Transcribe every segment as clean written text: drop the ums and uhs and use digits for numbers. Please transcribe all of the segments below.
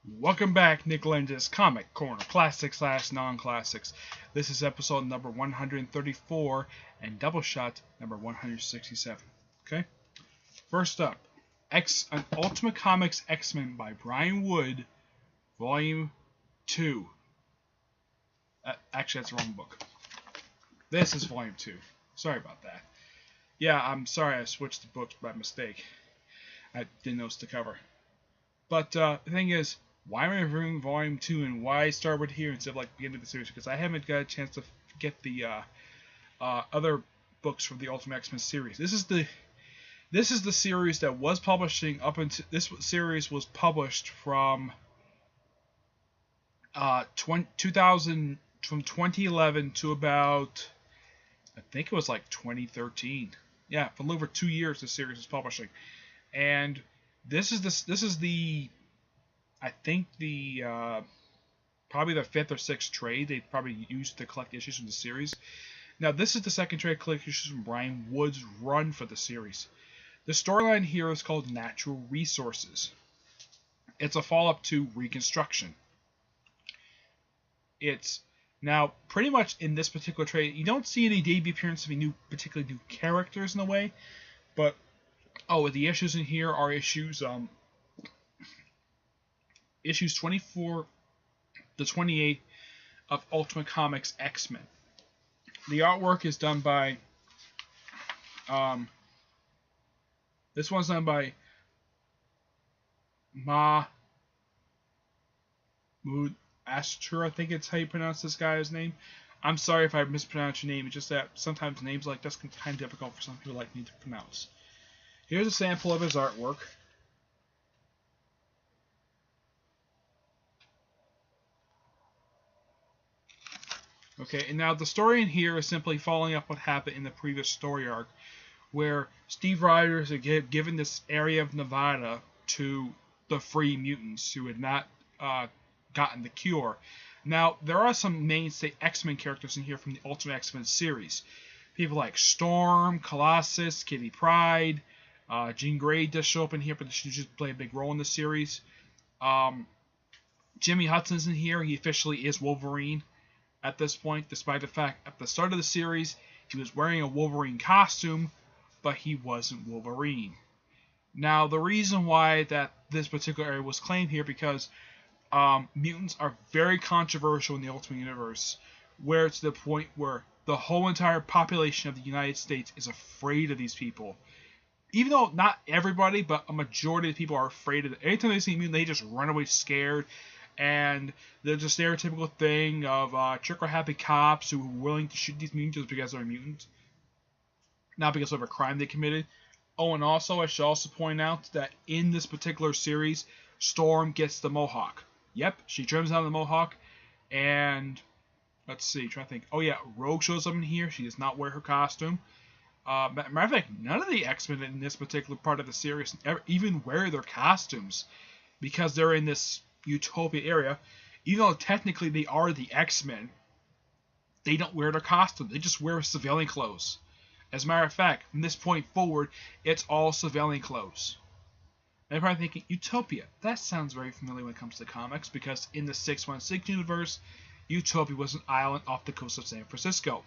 Welcome back, Nick Lenz's Comic Corner, Classics slash Non-Classics. This is episode number 134 and Doubleshot number 167. Okay? First up, an Ultimate Comics X-Men by Brian Wood, Volume 2. Actually, that's the wrong book. This is Volume 2. Sorry about that. Yeah, I'm sorry I switched the books by mistake. I didn't notice the cover. But the thing is, why am I reviewing Volume 2 and why start with here instead of like beginning of the series? Because I haven't got a chance to get the other books from the Ultimate X-Men series. This is the series that was publishing up until this series was published from 2000 from 2011 to about I think it was like 2013. Yeah, for over 2 years the series was publishing, and this is the I think the probably the 5th or 6th trade they probably used to collect issues from the series. Now this is the second trade collect issues from Brian Wood's run for the series. The storyline here is called Natural Resources. It's a follow-up to Reconstruction. It's now pretty much in this particular trade you don't see any debut appearance of any particularly new characters in a way, but the issues in here are issues issues 24 to 28 of Ultimate Comics X-Men. The artwork is done by this one's done by Mahmoud Asher, I think it's how you pronounce this guy's name. I'm sorry if I mispronounced your name. It's just that sometimes names like this can be kind of difficult for some people like me to pronounce. Here's a sample of his artwork. Okay, and now the story in here is simply following up what happened in the previous story arc, where Steve Rogers had given this area of Nevada to the Free Mutants who had not gotten the cure. Now, there are some mainstay X-Men characters in here from the Ultimate X-Men series. People like Storm, Colossus, Kitty Pryde, Jean Grey does show up in here, but she just play a big role in the series. Jimmy Hudson's in here. He officially is Wolverine at this point, despite the fact at the start of the series he was wearing a Wolverine costume, but he wasn't Wolverine. Now, the reason why that this particular area was claimed here because mutants are very controversial in the Ultimate Universe, where it's to the point where the whole entire population of the United States is afraid of these people. Even though not everybody, but a majority of people are afraid of it. Anytime they see a mutant, they just run away scared. And there's a stereotypical thing of trigger-happy cops who are willing to shoot these mutants just because they're a mutant, not because of a crime they committed. Oh, and also, I should also point out that in this particular series, Storm gets the Mohawk. Yep, she trims down the Mohawk, and let's see, trying to think. Oh yeah, Rogue shows up in here. She does not wear her costume. Matter of fact, none of the X-Men in this particular part of the series even wear their costumes because they're in this Utopia area. Even though technically they are the X-Men, they don't wear their costume. They just wear civilian clothes. As a matter of fact, from this point forward, it's all civilian clothes. And you're probably thinking, Utopia, that sounds very familiar when it comes to comics, because in the 616 universe, Utopia was an island off the coast of San Francisco.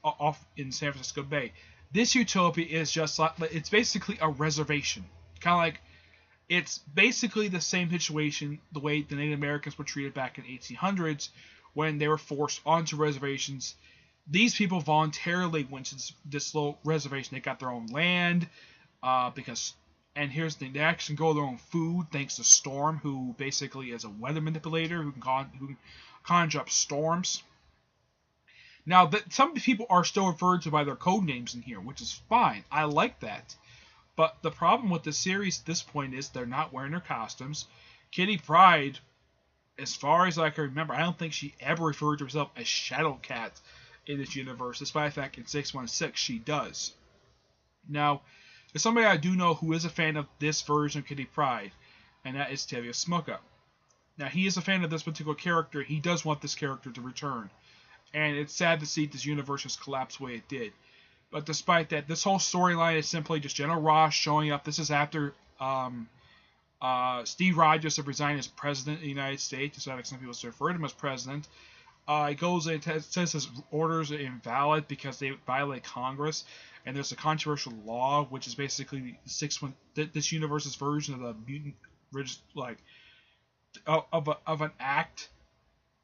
Off in San Francisco Bay. This Utopia is just like, it's basically a reservation. Kind of like, it's basically the same situation the way the Native Americans were treated back in the 1800s when they were forced onto reservations. These people voluntarily went to this little reservation. They got their own land and here's the thing, they actually grow their own food thanks to Storm, who basically is a weather manipulator who can conjure up storms. Now, some people are still referred to by their code names in here, which is fine. I like that. But the problem with the series at this point is they're not wearing their costumes. Kitty Pryde, as far as I can remember, I don't think she ever referred to herself as Shadowcat in this universe, despite the fact in 616 she does. Now, there's somebody I do know who is a fan of this version of Kitty Pryde, and that is Tevye Smuka. Now, he is a fan of this particular character. He does want this character to return. And it's sad to see this universe just collapse the way it did. But despite that, this whole storyline is simply just General Ross showing up. This is after Steve Rogers to resign as president of the United States. Decided some people to refer to him as president. It goes and says his orders are invalid because they violate Congress, and there's a controversial law which is basically this universe's version of the mutant, like of an act.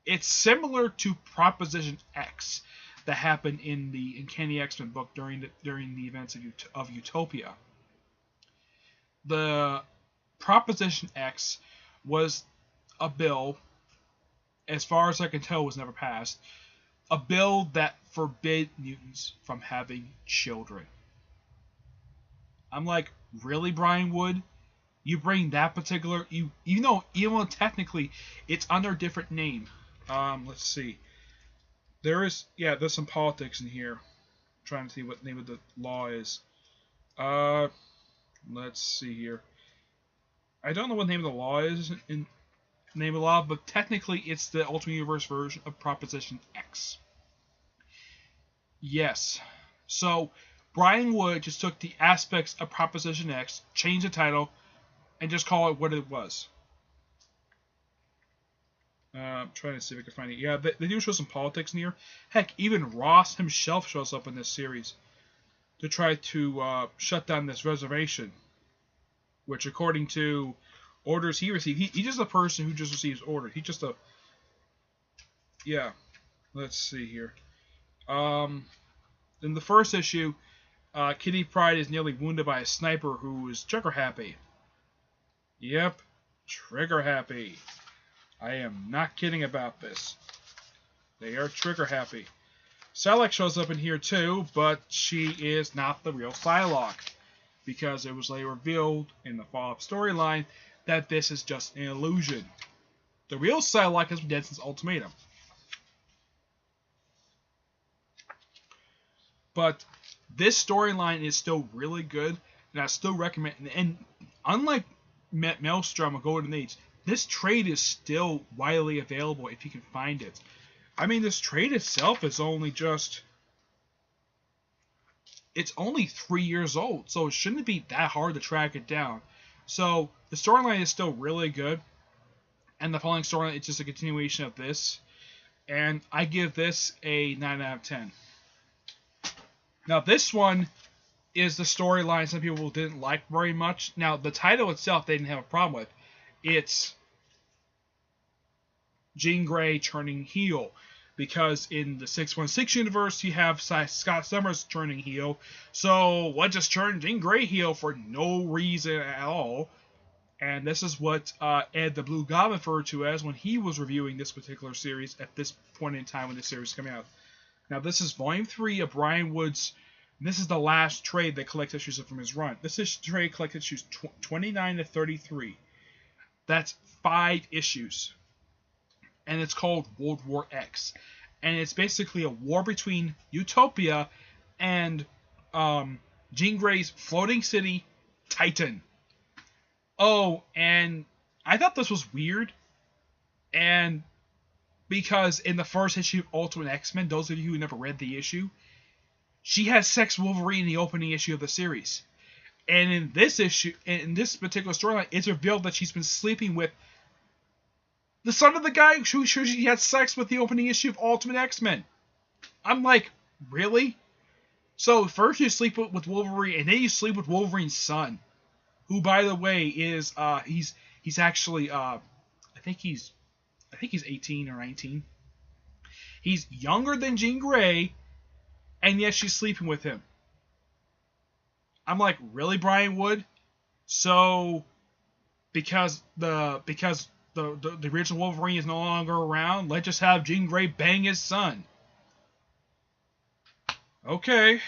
It's similar to Proposition X that happened in the Uncanny X-Men book during the events of Utopia. The Proposition X was a bill, as far as I can tell, was never passed. A bill that forbid mutants from having children. I'm like, really, Brian Wood? You bring that particular, even though technically it's under a different name. Let's see. There's some politics in here. I'm trying to see what the name of the law is. Let's see here. I don't know what the name of the law is in name of the law, but technically it's the Ultimate Universe version of Proposition X. Yes. So Brian Wood just took the aspects of Proposition X, changed the title, and just call it what it was. I'm trying to see if I can find it. Yeah, they do show some politics in here. Heck, even Ross himself shows up in this series to try to shut down this reservation, which, according to orders he received, he's just a person who just receives orders. He's just a... Yeah. Let's see here. In the first issue, Kitty Pryde is nearly wounded by a sniper who is trigger happy. Yep, trigger happy. I am not kidding about this. They are trigger happy. Psylocke shows up in here too, but she is not the real Psylocke, because it was later revealed in the follow-up storyline that this is just an illusion. The real Psylocke has been dead since Ultimatum. But this storyline is still really good, and I still recommend. And unlike Maelstrom or Golden Age, this trade is still widely available if you can find it. I mean, this trade itself is only just... It's only 3 years old, so it shouldn't be that hard to track it down. So, the storyline is still really good, and the following storyline is just a continuation of this. And I give this a 9 out of 10. Now, this one is the storyline some people didn't like very much. Now, the title itself they didn't have a problem with. It's Jean Grey turning heel, because in the 616 universe you have Scott Summers turning heel, so what just turned Jean Grey heel for no reason at all? And this is what Ed the Blue Goblin referred to as when he was reviewing this particular series at this point in time when this series is coming out. Now, this is Volume 3 of Brian Wood's. This is the last trade that collects issues from his run. This is trade collects issues 29 to 33. That's 5 issues. And it's called World War X. And it's basically a war between Utopia and Jean Grey's floating city, Titan. Oh, and I thought this was weird. And because in the first issue of Ultimate X-Men, those of you who never read the issue, she has sex Wolverine in the opening issue of the series. And in this issue, in this particular storyline, it's revealed that she's been sleeping with the son of the guy who she had sex with the opening issue of Ultimate X-Men. I'm like, really? So first you sleep with Wolverine, and then you sleep with Wolverine's son, who, by the way, is he's actually I think he's 18 or 19. He's younger than Jean Grey, and yet she's sleeping with him. I'm like, really, Brian Wood? So, because the original Wolverine is no longer around, let's just have Jean Grey bang his son. Okay.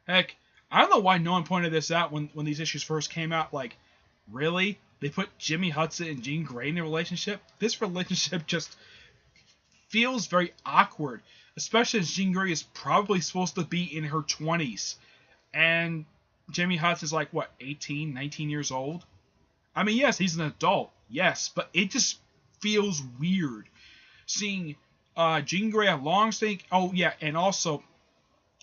Heck, I don't know why no one pointed this out when these issues first came out. Like, really? They put Jimmy Hudson and Jean Grey in a relationship? This relationship just feels very awkward. Especially as Jean Grey is probably supposed to be in her 20s. And Jimmy Hudson's like, what, 18, 19 years old? I mean, yes, he's an adult. Yes, but it just feels weird. Seeing Jean Grey on long string. Oh, yeah, and also,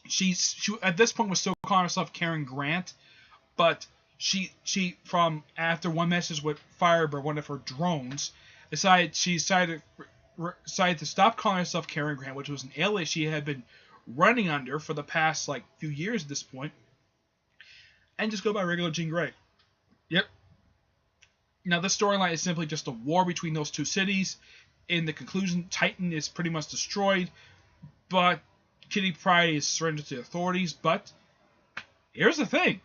she at this point was still calling herself Karen Grant. But she from after one message with fired by one of her drones, decided to stop calling herself Karen Grant, which was an alias she had been running under for the past like few years at this point, and just go by regular Jean Grey. Yep. Now this storyline is simply just a war between those two cities. In the conclusion, Titan is pretty much destroyed, but Kitty Pryde is surrendered to the authorities. But here's the thing: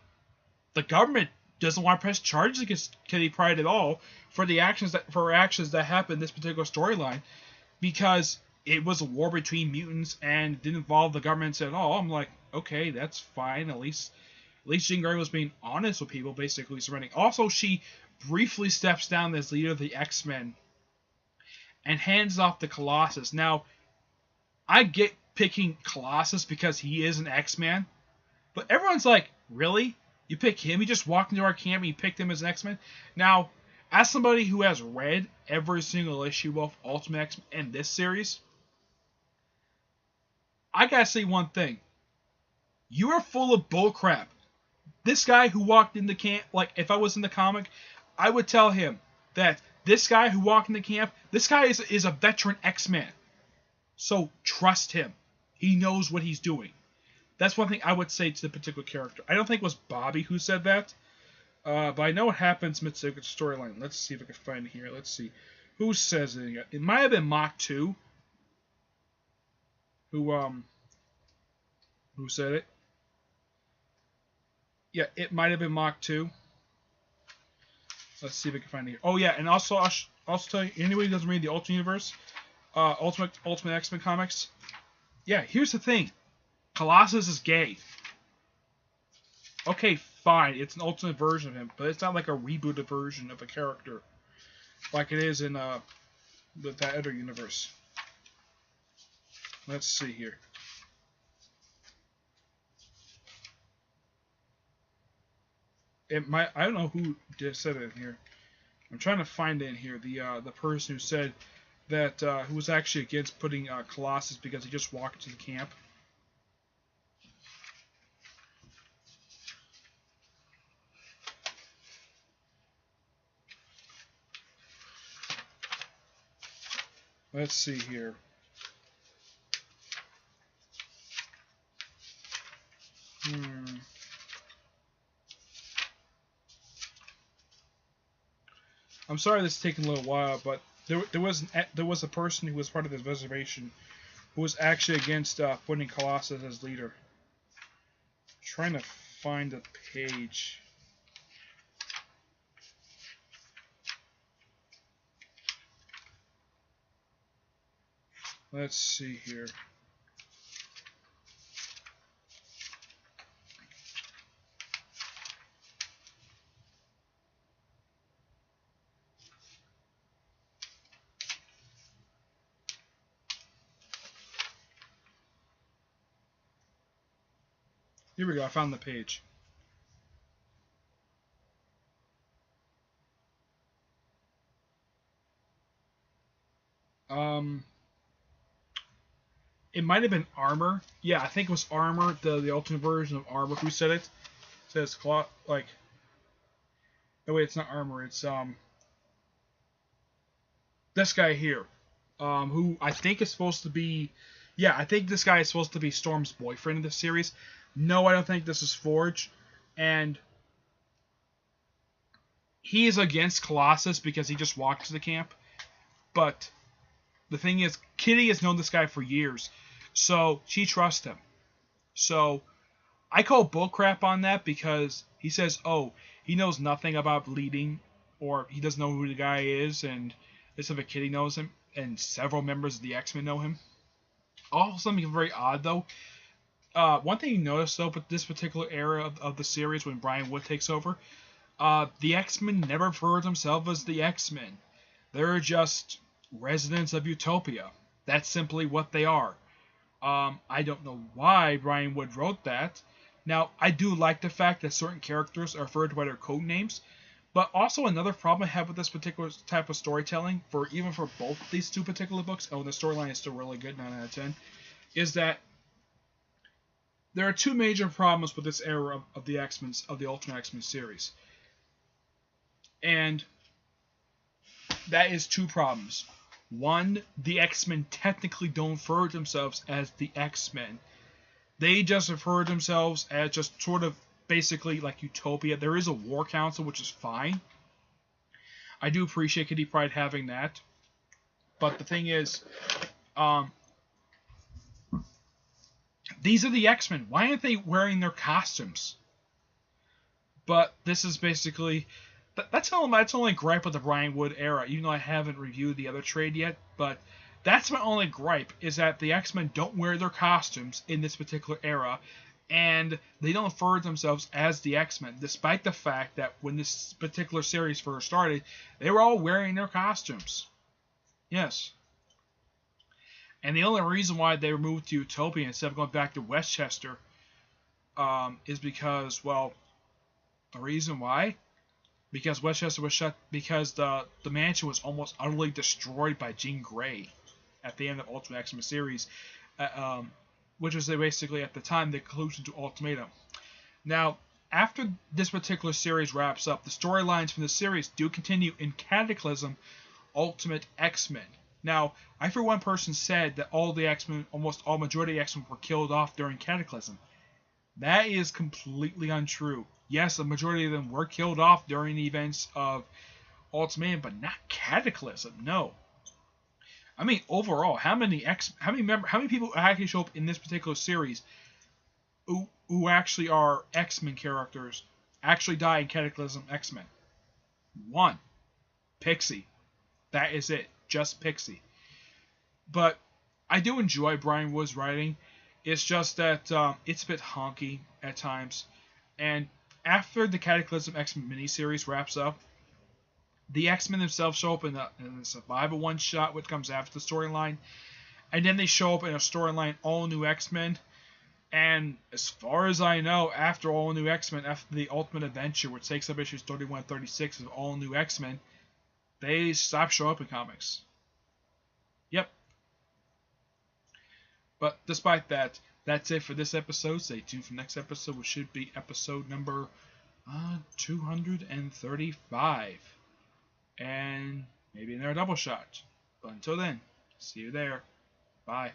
the government doesn't want to press charges against Kitty Pryde at all for the actions that happened in this particular storyline, because it was a war between mutants and didn't involve the government at all. I'm like, okay, that's fine. At least Jean Grey was being honest with people, basically surrendering. Also, she briefly steps down as leader of the X-Men and hands off to Colossus. Now, I get picking Colossus because he is an X-Man, but everyone's like, really? You pick him? He just walked into our camp and you picked him as an X-Men? Now, as somebody who has read every single issue of Ultimate X-Men in this series, I gotta say one thing. You are full of bullcrap. This guy who walked in the camp, like, if I was in the comic, I would tell him that this guy who walked in the camp, this guy is a veteran X-Man. So trust him. He knows what he's doing. That's one thing I would say to the particular character. I don't think it was Bobby who said that, but I know it happens in the storyline. Let's see if I can find it here. Let's see. Who says it? It might have been Mach 2 who said it. Yeah, it might have been Mach 2. Let's see if I can find it here. Oh yeah, and also I'll tell you, anybody who doesn't read the Ultimate Universe, Ultimate X-Men comics, yeah, here's the thing. Colossus is gay. Okay, fine, it's an alternate version of him, but it's not like a rebooted version of a character like it is in that other universe. Let's see here. I don't know who just said it in here. I'm trying to find it in here. The person who said that who was actually against putting Colossus because he just walked into the camp. Let's see here. I'm sorry this is taking a little while, but there was a person who was part of this reservation who was actually against putting Colossus as leader. I'm trying to find the page. Let's see here. Here we go, I found the page. It might have been Armor. Yeah, I think it was Armor, the ultimate version of Armor who said it. It says like, oh wait, it's not Armor, it's this guy here. Who I think is supposed to be, yeah, I think this guy is supposed to be Storm's boyfriend in this series. No, I don't think this is Forge. And he is against Colossus because he just walked to the camp. But the thing is, Kitty has known this guy for years, so she trusts him. So I call bullcrap on that because he says, oh, he knows nothing about bleeding, or he doesn't know who the guy is, and this if a Kitty knows him, and several members of the X-Men know him. Also, something very odd though. One thing you notice though with this particular era of the series when Brian Wood takes over, the X-Men never refer to themselves as the X-Men. They're just residents of Utopia. That's simply what they are. I don't know why Brian Wood wrote that. Now, I do like the fact that certain characters are referred to by their code names, but also another problem I have with this particular type of storytelling, even for both these two particular books, the storyline is still really good, 9 out of 10, is that there are two major problems with this era of the X-Men, of the Ultimate X-Men series. And that is two problems. One, the X-Men technically don't refer to themselves as the X-Men. They just refer to themselves as just sort of basically like Utopia. There is a War Council, which is fine. I do appreciate Kitty Pryde having that. But the thing is, these are the X-Men. Why aren't they wearing their costumes? But this is basically... That's only gripe with the Brian Wood era, even though I haven't reviewed the other trade yet. But that's my only gripe, is that the X-Men don't wear their costumes in this particular era, and they don't refer to themselves as the X-Men, despite the fact that when this particular series first started, they were all wearing their costumes. Yes. And the only reason why they were moved to Utopia instead of going back to Westchester is because, well, the reason why? Because Westchester was shut, because the mansion was almost utterly destroyed by Jean Grey at the end of Ultimate X-Men series, which was basically at the time the conclusion to Ultimatum. Now, after this particular series wraps up, the storylines from the series do continue in Cataclysm Ultimate X-Men. Now, I for one person said that all the X-Men, almost all majority of X-Men were killed off during Cataclysm. That is completely untrue. Yes, the majority of them were killed off during the events of Ultimatum, but not Cataclysm. No. I mean, overall, how many people actually show up in this particular series who actually are X-Men characters actually die in Cataclysm X-Men? One. Pixie. That is it. Just Pixie. But I do enjoy Brian Wood's writing. It's just that it's a bit honky at times. And after the Cataclysm X-Men miniseries wraps up, the X-Men themselves show up in the Survival one-shot, which comes after the storyline. And then they show up in a storyline, All New X-Men. And as far as I know, after All New X-Men, after the Ultimate Adventure, which takes up issues 31 and 36 of All New X-Men, they stop showing up in comics. Yep. But despite that, that's it for this episode. Stay tuned for the next episode, which should be episode number 235. And maybe another double shot. But until then, see you there. Bye.